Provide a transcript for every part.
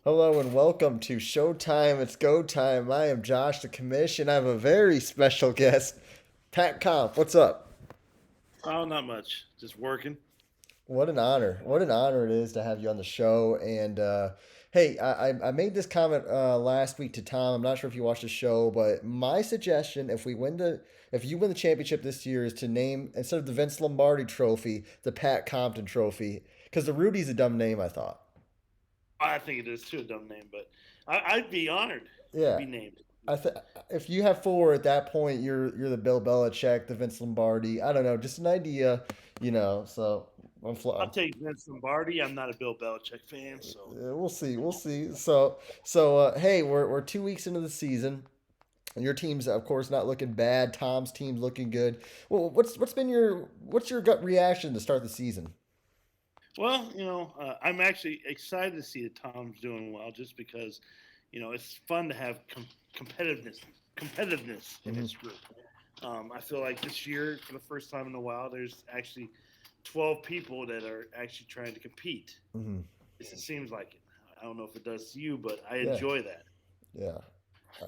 Hello and welcome to Showtime. It's go time. I am Josh, the commission. I have a very special guest, Pat Comp. What's up? Oh, not much. Just working. What an honor. What an honor it is to have you on the show. And hey, I made this comment last week to Tom. I'm not sure if you watched the show, but my suggestion, if you win the championship this year, is to name instead of the Vince Lombardi Trophy, the Pat Compton Trophy, because the Rudy's a dumb name. I thought. I think it is too a dumb name, but I'd be honored to Yeah, be named. I th- if you have four at that point, you're the Bill Belichick, the Vince Lombardi. I don't know, just an idea. So I'll take Vince Lombardi. I'm not a Bill Belichick fan, so we'll see, we'll see. Hey, we're 2 weeks into the season, and your team's of course not looking bad. Tom's team's looking good. Well, what's your gut reaction to start the season? well, I'm actually excited to see that Tom's doing well, just because, it's fun to have competitiveness in Hmm. this group. I feel like this year, for the first time in a while, there's actually 12 people that are actually trying to compete. Hmm. It seems like it. I don't know if it does to you, but I Yeah, enjoy that. yeah.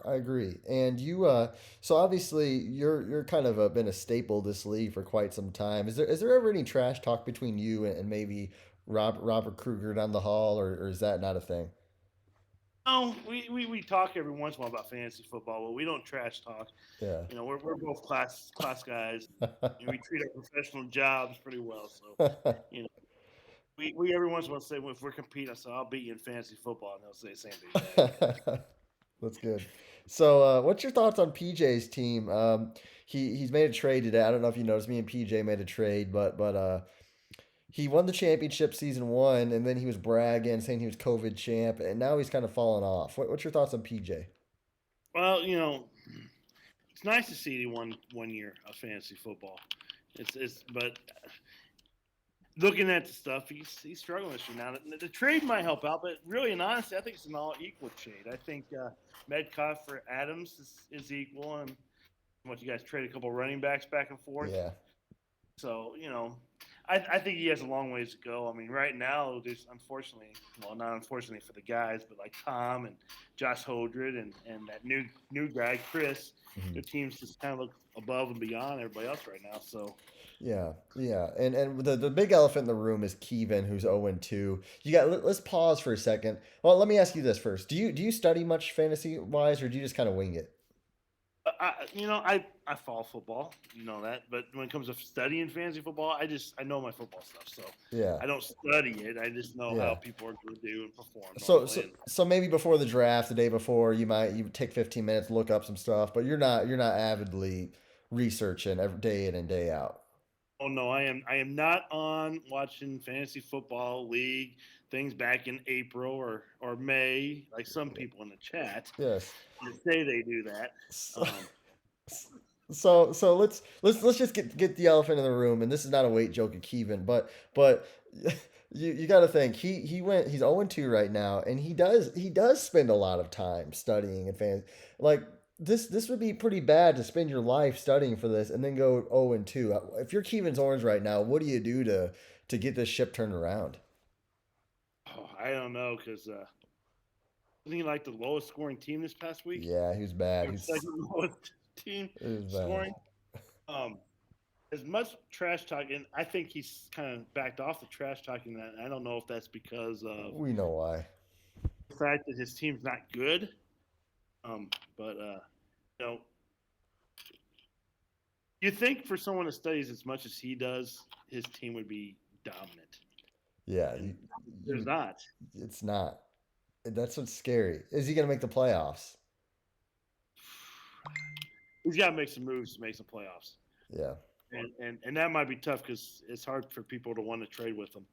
I agree. And so obviously you're kind of been a staple of this league for quite some time. Is there ever any trash talk between you and maybe Robert Kruger down the hall, or is that not a thing? No, we talk every once in a while about fantasy football, but we don't trash talk. Yeah. We're both class guys. We treat our professional jobs pretty well. So, you know, we every once in a while say, well, if we're competing, I say I'll beat you in fantasy football, and they'll say the same thing back. That's good. So, what's your thoughts on PJ's team? He's made a trade today. I don't know if you noticed. Me and PJ made a trade, but he won the championship season one, and then he was bragging, saying he was COVID champ, and now he's kind of fallen off. What's your thoughts on PJ? Well, it's nice to see he won 1 year of fantasy football. But looking at the stuff, he's struggling this year. Now the trade might help out, but really and honestly, I think it's an all equal trade. I think Metcalf for Adams is equal, and what you guys trade a couple running backs back and forth. Yeah. So I think he has a long ways to go. I mean, right now there's unfortunately, well, not unfortunately for the guys, but like Tom and Josh Holdred and that new guy Chris, Mhm. their teams just kind of look above and beyond everybody else right now. So Yeah, yeah, and the big elephant in the room is Kevin, who's 0-2. Let's pause for a second. Well, let me ask you this first. Do you study much fantasy wise, or do you just kind of wing it? I follow football, you know that. But when it comes to studying fantasy football, I know my football stuff, so Yeah, I don't study it. I just know how yeah. people are going to do and perform So normally. so And so maybe before the draft, the day before, you take 15 minutes, look up some stuff, but you're not avidly researching every day in and day out. oh no, I am not on watching fantasy football league things back in April or May, like some people in the chat Yes. that say they do that. So, Um, so let's just get the elephant in the room, and this is not a weight joke at Kevin, but you got to think he's 0-2 right now, and he does spend a lot of time studying and fan like this would be pretty bad to spend your life studying for this and then go 0-2. If you're Kevin's orange right now, what do you do to get this ship turned around? I don't know because wasn't he like the lowest scoring team this past week? Yeah, he was bad. Or second lowest team He was bad. scoring. Um, as much trash talking, I think he's kind of backed off the trash talking. That I don't know if that's because of We know why. the fact that his team's not good. But you know, you think for someone that studies as much as he does, his team would be dominant, Yeah, and there's you not. it's not. That's what's scary. Is he gonna make the playoffs? He's got to make some moves to make some playoffs, Yeah. and that might be tough because it's hard for people to want to trade with him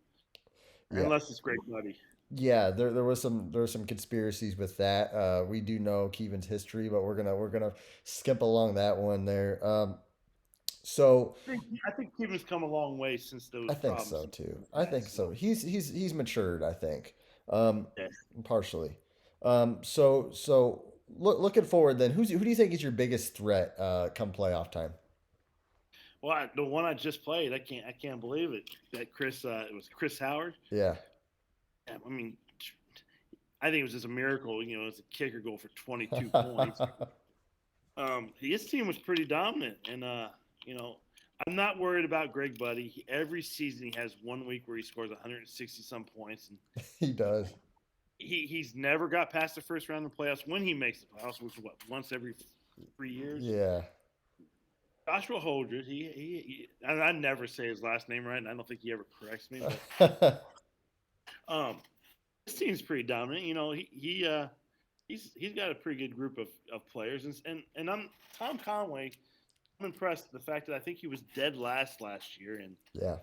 Yeah. unless it's Greg Buddy. Yeah, there were some conspiracies with that. We do know Keevan's history, but we're gonna skip along that one there. So I think Kevin's come a long way since I those think problems so in too. the I think past. so. He's matured. I think, um, Yeah. partially. So looking forward then, who do you think is your biggest threat come playoff time? Well, the one I just played, I can't believe it. That Chris, it was Chris Howard. Yeah. I mean, I think it was just a miracle. As a kicker go for 22 points. His team was pretty dominant, and you know, I'm not worried about Greg Buddy. Every season he has 1 week where he scores 160 some points, and He does. he's never got past the first round of the playoffs. When he makes the playoffs, which is what, once every 3 years. Yeah. Joshua Holdred, and I never say his last name right, and I don't think he ever corrects me, but this team's pretty dominant. He's got a pretty good group of players, and I'm Tom Conway. I'm impressed with the fact that I think he was dead last year, and Yeah.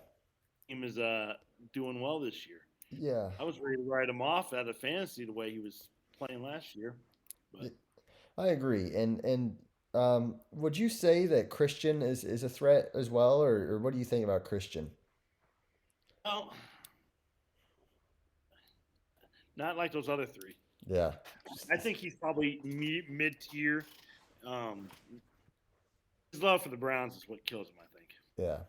he was doing well this year. Yeah. I was ready to write him off out of fantasy the way he was playing last year, but I agree. And would you say that Christian is a threat as well, or what do you think about Christian? well, not like those other three. Yeah. I think he's probably mid tier. Um, his love for the Browns is what kills him. I think. Yeah.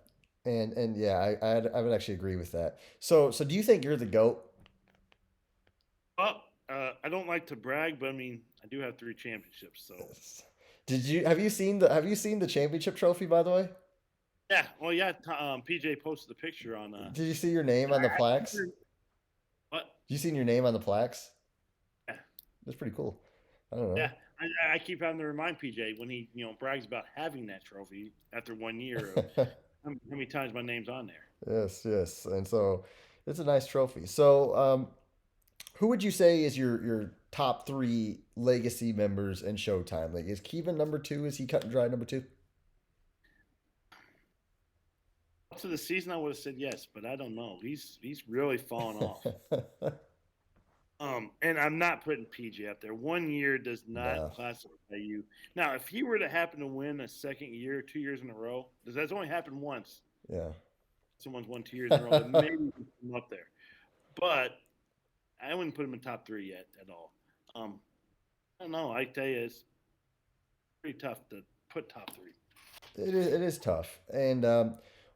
And yeah, I would actually agree with that. So do you think you're the GOAT? Well, I don't like to brag, but I mean, I do have 3 championships. So Have you seen the championship trophy, by the way? yeah, well, yeah. PJ posted a picture on. Did you see your name on the plaques? What? You seen your name on the plaques? Yeah, That's pretty cool. I don't yeah. I keep having to remind PJ when he brags about having that trophy after 1 year of know. how many times my name's on there. Yes, yes. And so it's a nice trophy. So who would you say is your top three legacy members in Showtime? Like, is Kevin number two? Is he cut and dry number two? Up to the season, I would have said yes, but I don't know. He's really fallen off. And I'm not putting PJ up there. 1 year does not No. classify you. Now, if he were to happen to win a second year, 2 years in a row, does that's only happened once? Yeah. Someone's won 2 years in a row, then maybe we can put him up there. But I wouldn't put him in top three yet at all. I don't know. I tell you, it's pretty tough to put top three. It is tough. And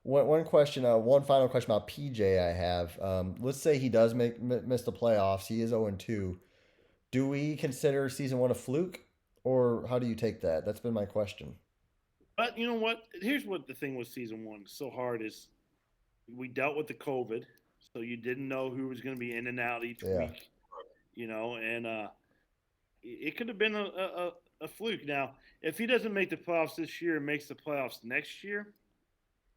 one question, one final question about PJ I have. Let's say he does miss the playoffs. He is 0-2. Do we consider season one a fluke, or how do you take that? That's been my question. But you know what? Here's what the thing with season one is so hard is we dealt with the COVID, so you didn't know who was going to be in and out each Yeah. week, and it could have been a fluke. Now, if he doesn't make the playoffs this year and makes the playoffs next year,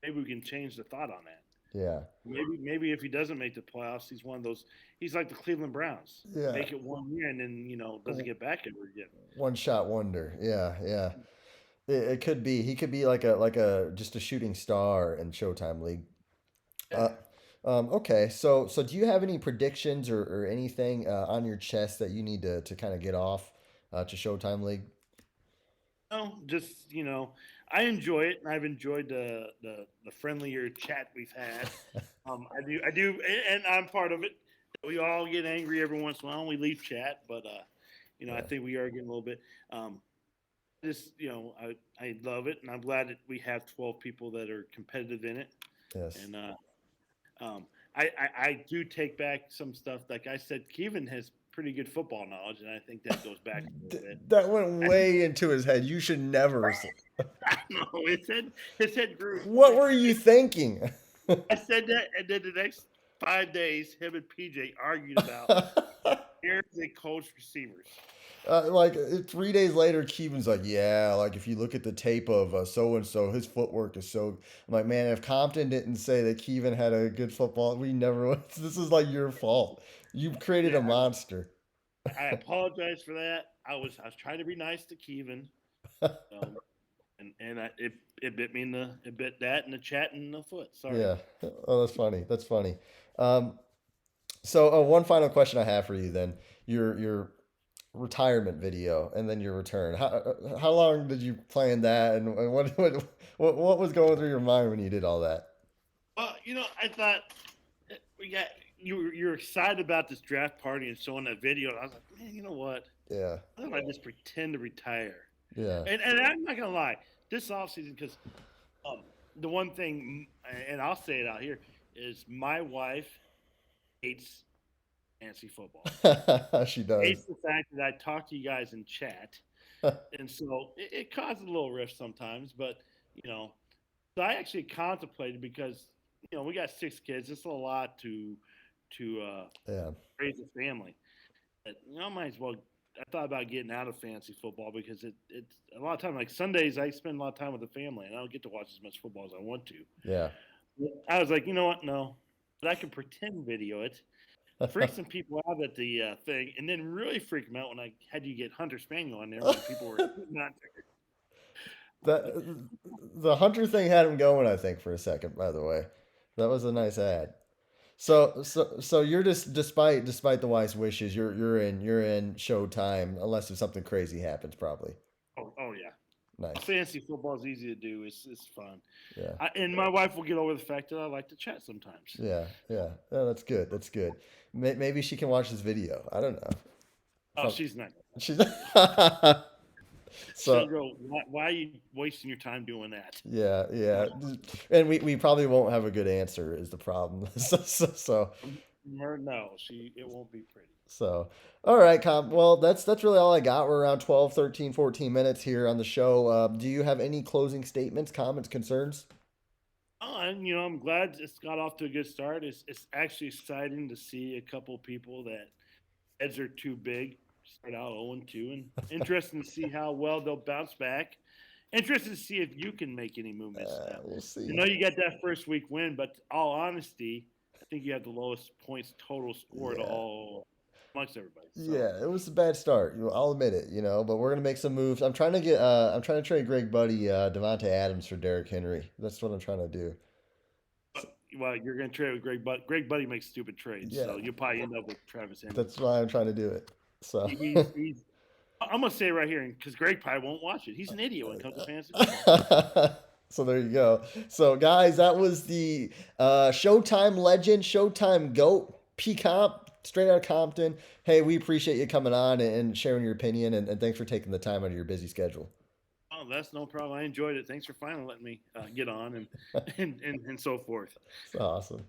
maybe we can change the thought on that. Yeah. Maybe if he doesn't make the playoffs, he's one of those. He's like the Cleveland Browns. Yeah. Make it 1 year and then doesn't get back ever again. One shot wonder. Yeah, yeah. It could be. He could be like a just a shooting star in Showtime League. Uh, Yeah. okay. So do you have any predictions or anything on your chest that you need to kind of get off to Showtime League? No, just I enjoy it, and I've enjoyed the friendlier chat we've had. I do, and I'm part of it. We all get angry every once in a while. And we leave chat, but I Yeah. think we are getting a little bit. Just I love it, and I'm glad that we have 12 people that are competitive in it. Yes. And um, I do take back some stuff. Like I said, Kevin has pretty good football knowledge, and I think that goes back a little bit. That went way into his head. You should never. I know his head grew. What were you thinking? I said that, and then the next 5 days, him and PJ argued about areas they coach receivers. Like 3 days later, Keevan's like, "Yeah, like if you look at the tape of so and so, his footwork is so." I'm like, "Man, if Compton didn't say that Keevan had a good football, we never would. This is like your fault. You created a Yeah, monster." I apologize for that. I was trying to be nice to Kevin, um, and it bit me in the it bit that in the chat in the foot. Sorry. Yeah. Oh, that's funny. That's funny. Um, so one final question I have for you then. Your retirement video and then your return. How long did you plan that, and what was going through your mind when you did all that? Well, I thought we got you're excited about this draft party and showing that video. And I was like, man, you know what? Yeah. Why don't I just pretend to retire? Yeah. And I'm not gonna lie, this offseason because um, the one thing, and I'll say it out here, is my wife hates fantasy football. She Hates does. the fact that I talk to you guys in chat, and so it causes a little rift sometimes. But you know, so I actually contemplated because we got 6 kids. It's a lot to Yeah. raise a family. But, I might as well. I thought about getting out of fantasy football because it's a lot of time. Like Sundays, I spend a lot of time with the family, and I don't get to watch as much football as I want to. Yeah. I was like, you know what? No, but I can pretend video it, freak some people out at the thing, and then really freak them out when I had you get Hunter Spaniel on there when people were not That the hunter thing had him going, I think, for a second, by the way. That was a nice ad. So you're just despite the wife's wishes, you're in Showtime unless if something crazy happens, probably. Oh yeah. Nice. Fantasy football is easy to do. It's fun, Yeah. and my wife will get over the fact that I like to chat sometimes. Yeah. Yeah. Oh, that's good. That's good. Maybe she can watch this video. I don't know. Oh, Some she's not. she's She'll so go. Why are you wasting your time doing that? yeah, I'm yeah. like, And we probably won't have a good answer is the problem. No, she. It won't be pretty. So, all right, comp. Well, that's really all I got. We're around 12, 13, 14 minutes here on the show. Do you have any closing statements, comments, concerns? Oh, and I'm glad it's got off to a good start. It's actually exciting to see a couple people that heads are too big start out 0-2, and interesting to see how well they'll bounce back. Interested to see if you can make any movements. We'll I see. know you got that first week win, but all honesty, I think you have the lowest points total scored Yeah. all amongst everybody. So Yeah, it was a bad start. I'll admit it, but we're gonna make some moves. I'm trying to trade Greg Buddy, Devontae Adams for Derrick Henry. That's what I'm trying to do. So, well, you're going to trade with Greg Buddy. Greg Buddy makes stupid trades, yeah, so you'll probably end up with Travis Henry. that's why I'm trying to do it. So, He's I'm gonna say it right here because Greg probably won't watch it. He's an idiot when it comes to fantasy football. so there you go. So guys, that was the Showtime legend, Showtime goat, P Comp, straight out of Compton. Hey, we appreciate you coming on and sharing your opinion, and thanks for taking the time out of your busy schedule. Oh, that's no problem. I enjoyed it. Thanks for finally letting me get on and and so forth. It's awesome.